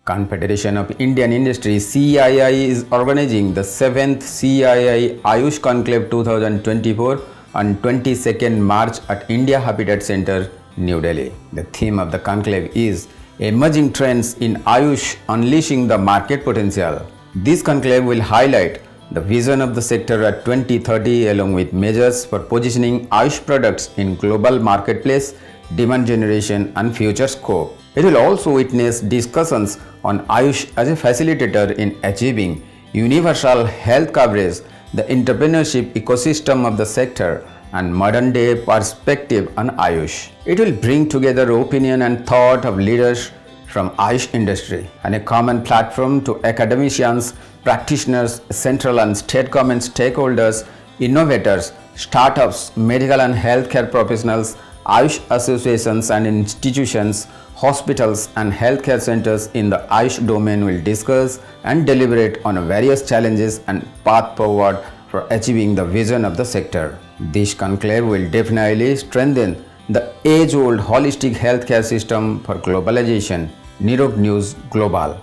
Confederation of Indian Industry (CII) is organizing the 7th CII AYUSH Conclave 2024 on 22nd March at India Habitat Center, New Delhi. The theme of the conclave is Emerging Trends in AYUSH Unleashing the Market Potential. This conclave will highlight the vision of the sector at 2030 along with measures for positioning AYUSH products in global marketplace, demand generation and future scope. It will also witness discussions on AYUSH as a facilitator in achieving universal health coverage, the entrepreneurship ecosystem of the sector, and modern day perspective on AYUSH. It will bring together opinion and thought of leaders from AYUSH industry and a common platform to academicians, practitioners, central and state government stakeholders, innovators, startups, medical and healthcare professionals, AYUSH associations and institutions, hospitals and healthcare centers in the AYUSH domain will discuss and deliberate on various challenges and path forward for achieving the vision of the sector. This conclave will definitely strengthen the age-old holistic healthcare system for globalization. Nirog News Global.